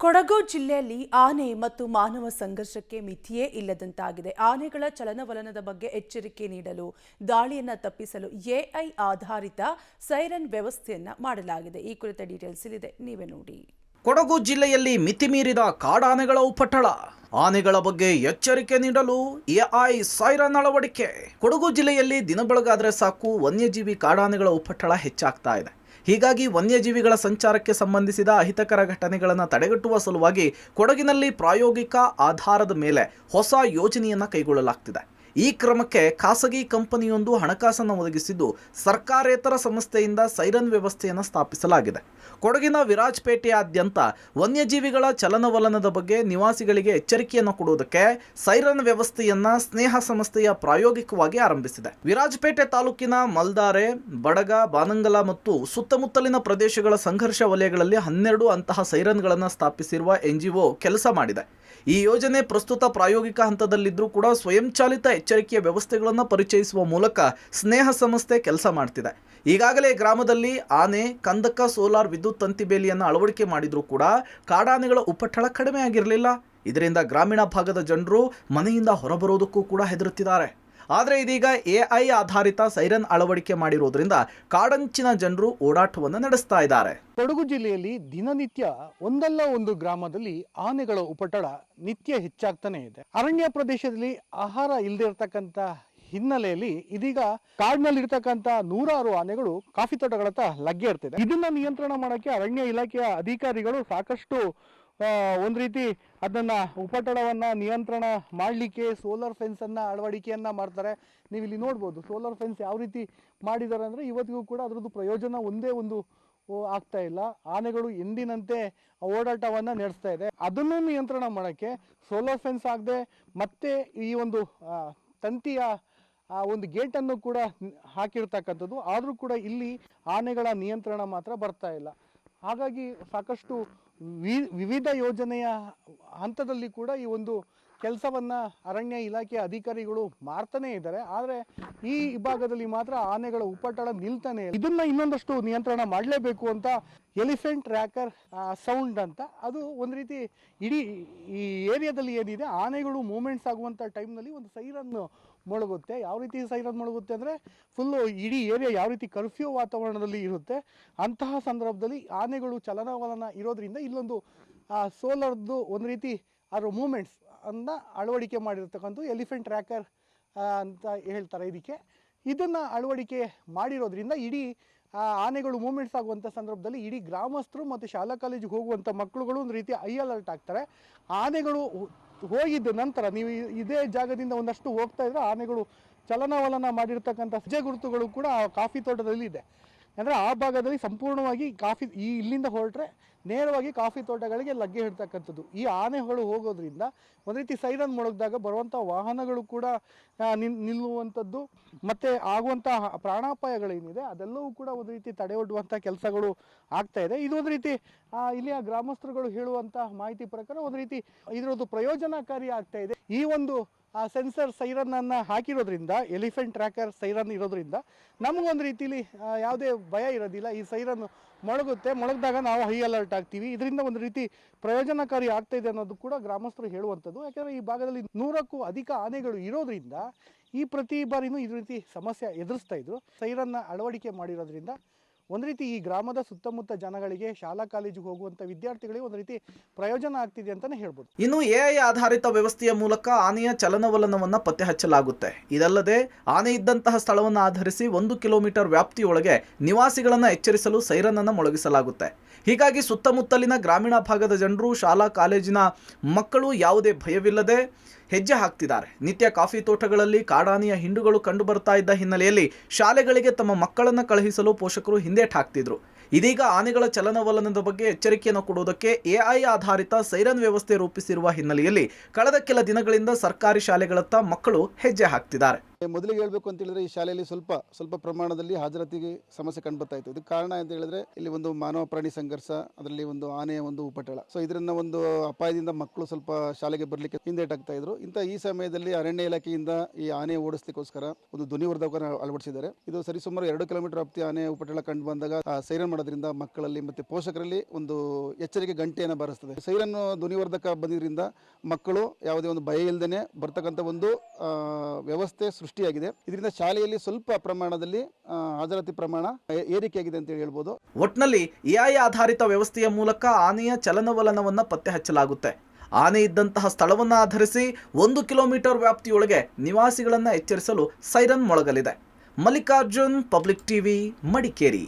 ಕೊಡಗು ಜಿಲ್ಲೆಯಲ್ಲಿ ಆನೆ ಮತ್ತು ಮಾನವ ಸಂಘರ್ಷಕ್ಕೆ ಮಿತಿಯೇ ಇಲ್ಲದಂತಾಗಿದೆ. ಆನೆಗಳ ಚಲನವಲನದ ಬಗ್ಗೆ ಎಚ್ಚರಿಕೆ ನೀಡಲು, ದಾಳಿಯನ್ನು ತಪ್ಪಿಸಲು ಎಐ ಆಧಾರಿತ ಸೈರನ್ ವ್ಯವಸ್ಥೆಯನ್ನ ಮಾಡಲಾಗಿದೆ. ಈ ಕುರಿತ ಡೀಟೇಲ್ಸ್ ಇಲ್ಲಿದೆ, ನೀವೇ ನೋಡಿ. ಕೊಡಗು ಜಿಲ್ಲೆಯಲ್ಲಿ ಮಿತಿಮೀರಿದ ಕಾಡಾನೆಗಳ ಉಪಟಳ, ಆನೆಗಳ ಬಗ್ಗೆ ಎಚ್ಚರಿಕೆ ನೀಡಲು ಎಐ ಸೈರನ್ ಅಳವಡಿಕೆ. ಕೊಡಗು ಜಿಲ್ಲೆಯಲ್ಲಿ ದಿನ ಬೆಳಗಾದ್ರೆ ಸಾಕು ವನ್ಯಜೀವಿ ಕಾಡಾನೆಗಳ ಉಪಟಳ ಹೆಚ್ಚಾಗ್ತಾ ಇದೆ. ಹೀಗಾಗಿ ವನ್ಯಜೀವಿಗಳ ಸಂಚಾರಕ್ಕೆ ಸಂಬಂಧಿಸಿದ ಅಹಿತಕರ ಘಟನೆಗಳನ್ನು ತಡೆಗಟ್ಟುವ ಸಲುವಾಗಿ ಕೊಡಗಿನಲ್ಲಿ ಪ್ರಾಯೋಗಿಕ ಆಧಾರದ ಮೇಲೆ ಹೊಸ ಯೋಜನೆಯನ್ನು ಕೈಗೊಳ್ಳಲಾಗ್ತಿದೆ. ಈ ಕ್ರಮಕ್ಕೆ ಖಾಸಗಿ ಕಂಪನಿಯೊಂದು ಹಣಕಾಸನ್ನು ಒದಗಿಸಿದ್ದು ಸರ್ಕಾರೇತರ ಸಂಸ್ಥೆಯಿಂದ ಸೈರನ್ ವ್ಯವಸ್ಥೆಯನ್ನು ಸ್ಥಾಪಿಸಲಾಗಿದೆ. ಕೊಡಗಿನ ವಿರಾಜಪೇಟೆಯಾದ್ಯಂತ ವನ್ಯಜೀವಿಗಳ ಚಲನವಲನದ ಬಗ್ಗೆ ನಿವಾಸಿಗಳಿಗೆ ಎಚ್ಚರಿಕೆಯನ್ನು ಕೊಡುವುದಕ್ಕೆ ಸೈರನ್ ವ್ಯವಸ್ಥೆಯನ್ನ ಸ್ನೇಹ ಸಂಸ್ಥೆಯ ಪ್ರಾಯೋಗಿಕವಾಗಿ ಆರಂಭಿಸಿದೆ. ವಿರಾಜಪೇಟೆ ತಾಲೂಕಿನ ಮಲ್ದಾರೆ, ಬಡಗ, ಬಾನಂಗಲ ಮತ್ತು ಸುತ್ತಮುತ್ತಲಿನ ಪ್ರದೇಶಗಳ ಸಂಘರ್ಷ ವಲಯಗಳಲ್ಲಿ 12 ಅಂತಹ ಸೈರನ್ಗಳನ್ನು ಸ್ಥಾಪಿಸಿರುವ ಎನ್ಜಿಒ ಕೆಲಸ ಮಾಡಿದೆ. ಈ ಯೋಜನೆ ಪ್ರಸ್ತುತ ಪ್ರಾಯೋಗಿಕ ಹಂತದಲ್ಲಿದ್ದರೂ ಕೂಡ ಸ್ವಯಂಚಾಲಿತ ಎಚ್ಚರಿಕೆಯ ವ್ಯವಸ್ಥೆಗಳನ್ನು ಪರಿಚಯಿಸುವ ಮೂಲಕ ಸ್ನೇಹ ಸಂಸ್ಥೆ ಕೆಲಸ ಮಾಡ್ತಿದೆ. ಈಗಾಗಲೇ ಗ್ರಾಮದಲ್ಲಿ ಆನೆ, ಕಂದಕ, ಸೋಲಾರ್ ವಿದ್ಯುತ್ ತಂತಿ ಬೇಲಿಯನ್ನು ಅಳವಡಿಕೆ ಮಾಡಿದ್ರೂ ಕೂಡ ಕಾಡಾನೆಗಳ ಉಪಟಳ ಕಡಿಮೆ ಆಗಿರಲಿಲ್ಲ. ಇದರಿಂದ ಗ್ರಾಮೀಣ ಭಾಗದ ಜನರು ಮನೆಯಿಂದ ಹೊರಬರೋದಕ್ಕೂ ಕೂಡ ಹೆದರುತ್ತಿದ್ದಾರೆ. ಆದರೆ ಇದೀಗ ಎಐ ಆಧಾರಿತ ಸೈರನ್ ಅಳವಡಿಕೆ ಮಾಡಿರೋದ್ರಿಂದ ಕಾಡಂಚಿನ ಜನರು ಓಡಾಟವನ್ನು ನಡೆಸ್ತಾ ಇದ್ದಾರೆ. ಕೊಡಗು ಜಿಲ್ಲೆಯಲ್ಲಿ ದಿನನಿತ್ಯ ಒಂದಲ್ಲ ಒಂದು ಗ್ರಾಮದಲ್ಲಿ ಆನೆಗಳ ಉಪಟಳ ನಿತ್ಯ ಹೆಚ್ಚಾಗ್ತಾನೆ ಇದೆ. ಅರಣ್ಯ ಪ್ರದೇಶದಲ್ಲಿ ಆಹಾರ ಇಲ್ಲದೆ ಇರತಕ್ಕಂತ ಹಿನ್ನೆಲೆಯಲ್ಲಿ ಇದೀಗ ಕಾಡಿನಲ್ಲಿರ್ತಕ್ಕಂಥ 100 ಆನೆಗಳು ಕಾಫಿ ತೋಟಗಳತ್ತ ಲಗ್ಗೆ ಇರ್ತಿದೆ. ಇದನ್ನ ನಿಯಂತ್ರಣ ಮಾಡಕ್ಕೆ ಅರಣ್ಯ ಇಲಾಖೆಯ ಅಧಿಕಾರಿಗಳು ಸಾಕಷ್ಟು ಒಂದು ರೀತಿ ಅದನ್ನ ಉಪಟಳವನ್ನ ನಿಯಂತ್ರಣ ಮಾಡಲಿಕ್ಕೆ ಸೋಲಾರ್ ಫೆನ್ಸ್ ಅನ್ನ ಅಳವಡಿಕೆಯನ್ನ ಮಾಡ್ತಾರೆ. ನೀವು ಇಲ್ಲಿ ನೋಡ್ಬೋದು ಸೋಲಾರ್ ಫೆನ್ಸ್ ಯಾವ ರೀತಿ ಮಾಡಿದ್ದಾರೆ ಅಂದ್ರೆ ಇವತ್ತಿಗೂ ಕೂಡ ಅದರದ್ದು ಪ್ರಯೋಜನ ಒಂದೇ ಒಂದು ಆಗ್ತಾ ಇಲ್ಲ. ಆನೆಗಳು ಎಂದಿನಂತೆ ಓಡಾಟವನ್ನ ನಡೆಸ್ತಾ ಇದೆ. ಅದನ್ನು ನಿಯಂತ್ರಣ ಮಾಡಕ್ಕೆ ಸೋಲಾರ್ ಫೆನ್ಸ್ ಆಗದೆ ಮತ್ತೆ ಈ ಒಂದು ತಂತಿಯ ಒಂದು ಗೇಟನ್ನು ಕೂಡ ಹಾಕಿರ್ತಕ್ಕಂಥದ್ದು. ಆದರೂ ಕೂಡ ಇಲ್ಲಿ ಆನೆಗಳ ನಿಯಂತ್ರಣ ಮಾತ್ರ ಬರ್ತಾ ಇಲ್ಲ. ಹಾಗಾಗಿ ಸಾಕಷ್ಟು ವಿವಿಧ ಯೋಜನೆಯ ಹಂತದಲ್ಲಿ ಕೂಡ ಈ ಒಂದು ಕೆಲಸವನ್ನ ಅರಣ್ಯ ಇಲಾಖೆ ಅಧಿಕಾರಿಗಳು ಮಾಡ್ತಾನೆ ಇದ್ದಾರೆ. ಆದರೆ ಈ ಭಾಗದಲ್ಲಿ ಮಾತ್ರ ಆನೆಗಳ ಉಪಟಳ ನಿಲ್ತಾನೆ ಇಲ್ಲ. ಇದನ್ನ ಇನ್ನೊಂದಷ್ಟು ನಿಯಂತ್ರಣ ಮಾಡಲೇಬೇಕು ಅಂತ ಎಲಿಫೆಂಟ್ ಟ್ರ್ಯಾಕರ್ ಸೌಂಡ್ ಅಂತ ಅದು ಒಂದು ರೀತಿ ಇಡೀ ಈ ಏರಿಯಾದಲ್ಲಿ ಏನಿದೆ ಆನೆಗಳು ಮೂವ್ಮೆಂಟ್ಸ್ ಆಗುವಂಥ ಟೈಮ್ನಲ್ಲಿ ಒಂದು ಸೈರನ್ ಮೊಳಗುತ್ತೆ. ಯಾವ ರೀತಿ ಸೈರನ್ ಮೊಳಗುತ್ತೆ ಅಂದರೆ ಫುಲ್ಲು ಇಡೀ ಏರಿಯಾ ಯಾವ ರೀತಿ ಕರ್ಫ್ಯೂ ವಾತಾವರಣದಲ್ಲಿ ಇರುತ್ತೆ. ಅಂತಹ ಸಂದರ್ಭದಲ್ಲಿ ಆನೆಗಳು ಚಲನವಲನ ಇರೋದ್ರಿಂದ ಇಲ್ಲೊಂದು ಸೋಲಾರ್ದು ಒಂದು ರೀತಿ ಅದರ ಮೂಮೆಂಟ್ಸ್ ಅನ್ನ ಅಳವಡಿಕೆ ಮಾಡಿರ್ತಕ್ಕಂಥ ಎಲಿಫೆಂಟ್ ಟ್ರ್ಯಾಕರ್ ಅಂತ ಹೇಳ್ತಾರೆ ಇದಕ್ಕೆ. ಇದನ್ನು ಅಳವಡಿಕೆ ಮಾಡಿರೋದ್ರಿಂದ ಇಡೀ ಆನೆಗಳು ಮೂವ್ಮೆಂಟ್ಸ್ ಆಗುವಂಥ ಸಂದರ್ಭದಲ್ಲಿ ಇಡೀ ಗ್ರಾಮಸ್ಥರು ಮತ್ತು ಶಾಲಾ ಕಾಲೇಜಿಗೆ ಹೋಗುವಂಥ ಮಕ್ಕಳುಗಳು ಒಂದು ರೀತಿ ಐ ಅಲರ್ಟ್ ಆಗ್ತಾರೆ. ಆನೆಗಳು ಹೋಗಿದ್ದ ನಂತರ ನೀವು ಇದೇ ಜಾಗದಿಂದ ಒಂದಷ್ಟು ಹೋಗ್ತಾ ಇದ್ರೆ ಆನೆಗಳು ಚಲನವಲನ ಮಾಡಿರ್ತಕ್ಕಂಥ ಹೆಜ್ಜೆ ಗುರುತುಗಳು ಕೂಡ ಕಾಫಿ ತೋಟದಲ್ಲಿ ಇದೆ. ಅಂದರೆ ಆ ಭಾಗದಲ್ಲಿ ಸಂಪೂರ್ಣವಾಗಿ ಕಾಫಿ ಇಲ್ಲಿಂದ ಹೊರಟ್ರೆ ನೇರವಾಗಿ ಕಾಫಿ ತೋಟಗಳಿಗೆ ಲಗ್ಗೆ ಇಡ್ತಕ್ಕಂಥದ್ದು. ಈ ಆನೆಗಳು ಹೋಗೋದ್ರಿಂದ ಒಂದು ರೀತಿ ಸೈರನ್ ಮೊಳಗಿದಾಗ ಬರುವಂಥ ವಾಹನಗಳು ಕೂಡ ನಿಲ್ಲುವಂಥದ್ದು ಮತ್ತು ಆಗುವಂಥ ಪ್ರಾಣಾಪಾಯಗಳೇನಿದೆ ಅದೆಲ್ಲವೂ ಕೂಡ ಒಂದು ರೀತಿ ತಡೆಯೊಡ್ಡುವಂಥ ಕೆಲಸಗಳು ಆಗ್ತಾ ಇದೆ. ಇದೊಂದು ರೀತಿ ಇಲ್ಲಿಯ ಗ್ರಾಮಸ್ಥರುಗಳು ಹೇಳುವಂಥ ಮಾಹಿತಿ ಪ್ರಕಾರ ಒಂದು ರೀತಿ ಇದರದ್ದು ಪ್ರಯೋಜನಕಾರಿ ಆಗ್ತಾ ಇದೆ. ಈ ಒಂದು ಸೆನ್ಸರ್ ಸೈರನ್ ಅನ್ನ ಹಾಕಿರೋದ್ರಿಂದ ಎಲಿಫೆಂಟ್ ಟ್ರ್ಯಾಕರ್ ಸೈರನ್ ಇರೋದ್ರಿಂದ ನಮಗೊಂದು ರೀತಿಲಿ ಯಾವುದೇ ಭಯ ಇರೋದಿಲ್ಲ. ಈ ಸೈರನ್ ಮೊಳಗಿದಾಗ ನಾವು ಹೈ ಅಲರ್ಟ್ ಆಗ್ತೀವಿ. ಇದರಿಂದ ಒಂದು ರೀತಿ ಪ್ರಯೋಜನಕಾರಿ ಆಗ್ತಾ ಇದೆ ಅನ್ನೋದು ಕೂಡ ಗ್ರಾಮಸ್ಥರು ಹೇಳುವಂಥದ್ದು. ಯಾಕೆಂದರೆ ಈ ಭಾಗದಲ್ಲಿ 100ಕ್ಕೂ ಅಧಿಕ ಆನೆಗಳು ಇರೋದ್ರಿಂದ ಈ ಪ್ರತಿ ಬಾರಿನೂ ಈ ರೀತಿ ಸಮಸ್ಯೆ ಎದುರಿಸ್ತಾ ಇದ್ರು. ಸೈರನ್ನ ಅಳವಡಿಕೆ ಮಾಡಿರೋದ್ರಿಂದ ಒಂದು ರೀತಿ ಈ ಗ್ರಾಮದ ಸುತ್ತಮುತ್ತ ಜನಗಳಿಗೆ, ಶಾಲಾ ಕಾಲೇಜಿಗೆ ಹೋಗುವಂಥ ವಿದ್ಯಾರ್ಥಿಗಳಿಗೆ ಒಂದು ರೀತಿ ಪ್ರಯೋಜನ ಆಗ್ತಿದೆ ಅಂತಲೇ ಹೇಳ್ಬೋದು. ಇನ್ನು ಎಐ ಆಧಾರಿತ ವ್ಯವಸ್ಥೆಯ ಮೂಲಕ ಆನೆಯ ಚಲನವಲನವನ್ನು ಪತ್ತೆ ಹಚ್ಚಲಾಗುತ್ತೆ. ಇದಲ್ಲದೆ ಆನೆ ಇದ್ದಂತಹ ಸ್ಥಳವನ್ನು ಆಧರಿಸಿ 1 ಕಿಲೋಮೀಟರ್ ವ್ಯಾಪ್ತಿಯೊಳಗೆ ನಿವಾಸಿಗಳನ್ನು ಎಚ್ಚರಿಸಲು ಸೈರನ್ ಅನ್ನು ಮೊಳಗಿಸಲಾಗುತ್ತೆ. ಹೀಗಾಗಿ ಸುತ್ತಮುತ್ತಲಿನ ಗ್ರಾಮೀಣ ಭಾಗದ ಜನರು, ಶಾಲಾ ಕಾಲೇಜಿನ ಮಕ್ಕಳು ಯಾವುದೇ ಭಯವಿಲ್ಲದೆ ಹೆಜ್ಜೆ ಹಾಕ್ತಿದ್ದಾರೆ. ನಿತ್ಯ ಕಾಫಿ ತೋಟಗಳಲ್ಲಿ ಕಾಡಾನೆಯ ಹಿಂಡುಗಳು ಕಂಡು ಬರ್ತಾ ಇದ್ದ ಹಿನ್ನೆಲೆಯಲ್ಲಿ ಶಾಲೆಗಳಿಗೆ ತಮ್ಮ ಮಕ್ಕಳನ್ನು ಕಳುಹಿಸಲು ಪೋಷಕರು ಹಿಂದೇಟು ಹಾಕ್ತಿದ್ರು. ಇದೀಗ ಆನೆಗಳ ಚಲನವಲನದ ಬಗ್ಗೆ ಎಚ್ಚರಿಕೆಯನ್ನು ಕೊಡುವುದಕ್ಕೆ ಎಐ ಆಧಾರಿತ ಸೈರನ್ ವ್ಯವಸ್ಥೆ ರೂಪಿಸಿರುವ ಹಿನ್ನೆಲೆಯಲ್ಲಿ ಕಳೆದ ಕೆಲ ದಿನಗಳಿಂದ ಸರ್ಕಾರಿ ಶಾಲೆಗಳತ್ತ ಮಕ್ಕಳು ಹೆಜ್ಜೆ ಹಾಕ್ತಿದ್ದಾರೆ. ಮೊದಲಿಗೆ ಹೇಳಬೇಕು ಅಂತ ಹೇಳಿದ್ರೆ ಈ ಶಾಲೆಯಲ್ಲಿ ಸ್ವಲ್ಪ ಪ್ರಮಾಣದಲ್ಲಿ ಹಾಜರಾತಿಗೆ ಸಮಸ್ಯೆ ಕಂಡುಬರ್ತಾ ಇತ್ತು. ಇದಕ್ಕೆ ಕಾರಣ ಅಂತ ಹೇಳಿದ್ರೆ ಇಲ್ಲಿ ಒಂದು ಮಾನವ ಪ್ರಾಣಿ ಸಂಘರ್ಷ, ಅದರಲ್ಲಿ ಒಂದು ಆನೆಯ ಒಂದು ಉಪಟಳ. ಸೊ ಇದರಿಂದ ಒಂದು ಅಪಾಯದಿಂದ ಮಕ್ಕಳು ಸ್ವಲ್ಪ ಶಾಲೆಗೆ ಬರಲಿಕ್ಕೆ ಹಿಂದೇಟಾಗ್ತಾ ಇದ್ರು. ಈ ಸಮಯದಲ್ಲಿ ಅರಣ್ಯ ಇಲಾಖೆಯಿಂದ ಈ ಆನೆ ಓಡಿಸ್ಲಿಕ್ಕೋಸ್ಕರ ಒಂದು ಧ್ವನಿವರ್ಧಕವನ್ನು ಅಳವಡಿಸಿದ್ದಾರೆ. ಇದು ಸರಿಸುಮಾರು 2 ಕಿಲೋಮೀಟರ್ ವ್ಯಾಪ್ತಿ ಆನೆ ಉಪಟಳ ಕಂಡು ಬಂದಾಗ ಸೈರನ್ ಮಾಡೋದ್ರಿಂದ ಮಕ್ಕಳಲ್ಲಿ ಮತ್ತೆ ಪೋಷಕರಲ್ಲಿ ಒಂದು ಎಚ್ಚರಿಕೆ ಗಂಟೆಯನ್ನು ಬಾರಿಸ್ತದೆ. ಸೈರನ್ ಧ್ವನಿವರ್ಧಕ ಬಂದಿದ್ರಿಂದ ಮಕ್ಕಳು ಯಾವುದೇ ಒಂದು ಭಯ ಇಲ್ಲದೇನೆ ಬರ್ತಕ್ಕಂಥ ಒಂದು ವ್ಯವಸ್ಥೆ ಸೃಷ್ಟಿಯಾಗಿದೆ. ಇದರಿಂದ ಶಾಲೆಯಲ್ಲಿ ಸ್ವಲ್ಪ ಪ್ರಮಾಣದಲ್ಲಿ ಹಾಜರಾತಿ ಪ್ರಮಾಣ ಏರಿಕೆಯಾಗಿದೆ ಅಂತ ಹೇಳ್ಬೋದು. ಒಟ್ನಲ್ಲಿ ಎಐ ಆಧಾರಿತ ವ್ಯವಸ್ಥೆಯ ಮೂಲಕ ಆನೆಯ ಚಲನವಲನವನ್ನ ಪತ್ತೆ ಹಚ್ಚಲಾಗುತ್ತೆ. ಆನೆ ಇದ್ದಂತಹ ಸ್ಥಳವನ್ನು ಆಧರಿಸಿ 1 ಕಿಲೋಮೀಟರ್ ವ್ಯಾಪ್ತಿಯೊಳಗೆ ನಿವಾಸಿಗಳನ್ನ ಎಚ್ಚರಿಸಲು ಸೈರನ್ ಮೊಳಗಲಿದೆ. Mallikarjun, public TV, Madikeri.